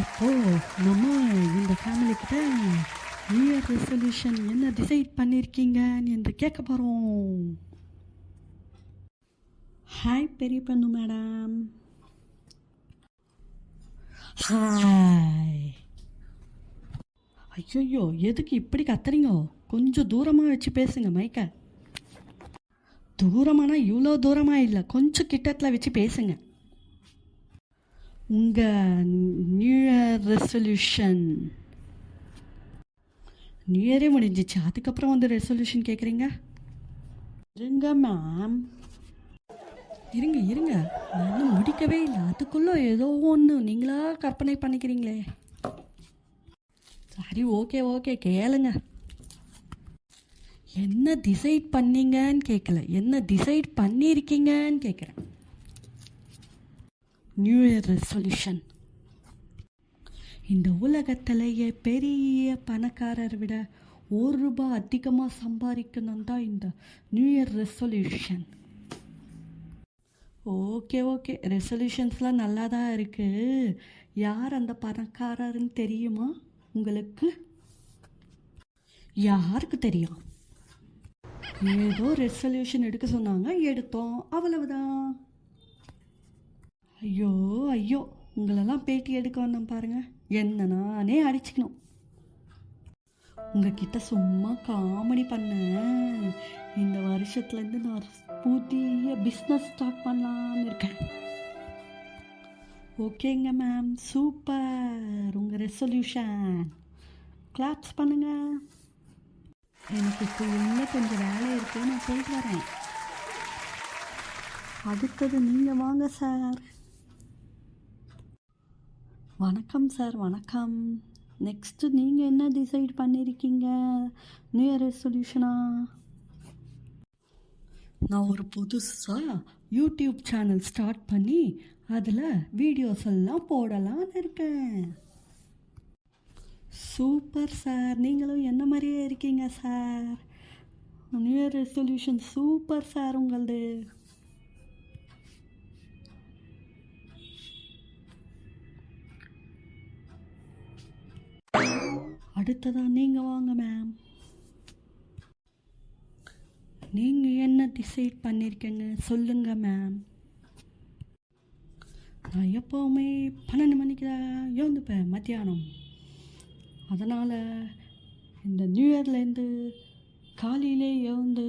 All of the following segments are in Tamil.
இப்போ நம்ம இந்த ஃபேமிலி கிட்ட நியூ இயர் ரெசல்யூஷன் என்ன டிசைட் பண்ணியிருக்கீங்கன்னு என்று கேட்க போகிறோம். ஹாய் பெரிய பொண்ணு மேடம். ஹாய். ஐயோ, எதுக்கு இப்படி கத்துறீங்க? கொஞ்சம் தூரமாக வச்சு பேசுங்க மைக்க. தூரமானா இவ்வளோ தூரமாக இல்லை, கொஞ்சம் கிட்டத்தில் வச்சு பேசுங்க. உங்கள் நியூ இயர் ரெசல்யூஷன். நியூ இயரே முடிஞ்சிச்சு, அதுக்கப்புறம் வந்து ரெசல்யூஷன் கேட்குறீங்க? இருங்க மேம், இருங்க, நான் முடிக்கவே இல்லை, அதுக்குள்ளே ஏதோ ஒன்று நீங்களா கற்பனை பண்ணிக்கிறீங்களே. சரி, ஓகே கேளுங்க. என்ன டிசைட் பண்ணீங்கன்னு கேட்கல, என்ன டிசைட் பண்ணியிருக்கீங்கன்னு கேட்குறேன். New year resolution. இந்த உலகத்திலேயே பெரிய பணக்காரரை விட ₹1 அதிகமாக சம்பாதிக்கணும் தான் இந்த நியூ இயர் ரெசல்யூஷன். ஓகே ரெசல்யூஷன்ஸ்லாம் நல்லா தான் இருக்குது. யார் அந்த பணக்காரர்னு தெரியுமா உங்களுக்கு? யாருக்கு தெரியும்? ஏதோ ரெசல்யூஷன் எடுக்க சொன்னாங்க, எடுத்தோம், அவ்வளவுதான். ஐயோ, உங்களெல்லாம் பேட்டி எடுக்க வந்தேன் பாருங்க, என்ன நானே அடிச்சுக்கணும். உங்ககிட்ட சும்மா காமெடி பண்ணேன். இந்த வருஷத்துலேருந்து நான் புதிய பிஸ்னஸ் ஸ்டார்ட் பண்ணலான்னு இருக்கேன். ஓகேங்க மேம், சூப்பர். உங்கள் ரெசல்யூஷன் கிளாப்ஸ் பண்ணுங்க. எனக்கு இப்போ இன்னும் கொஞ்சம் வேலை இருக்குது, நான் போயிட்டு வரேன். அடுத்தது நீங்கள் வாங்க சார். வணக்கம் சார், வணக்கம். நெக்ஸ்ட்டு நீங்கள் என்ன டிசைட் பண்ணியிருக்கீங்க நியூ இயர் ரெசல்யூஷனா? நான் ஒரு புதுசாக யூடியூப் சேனல் ஸ்டார்ட் பண்ணி அதில் வீடியோஸ் எல்லாம் போடலான்னு இருக்கேன். சூப்பர் சார், நீங்களும் என்ன மாதிரியே இருக்கீங்க sir. New year resolution super sir உங்களது. அடுத்ததான் நீங்கள் வாங்க மேம். நீங்கள் என்ன டிசைட் பண்ணியிருக்கீங்க சொல்லுங்க மேம். நான் எப்போவுமே 12 மணிக்கு தான் எழுந்துப்பேன் மத்தியானம். அதனால் இந்த நியூ இயர்லேருந்து காலையிலே எழுந்து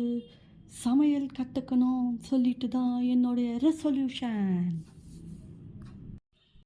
சமையல் கற்றுக்கணும் சொல்லிட்டு தான் என்னுடைய ரெசல்யூஷன்.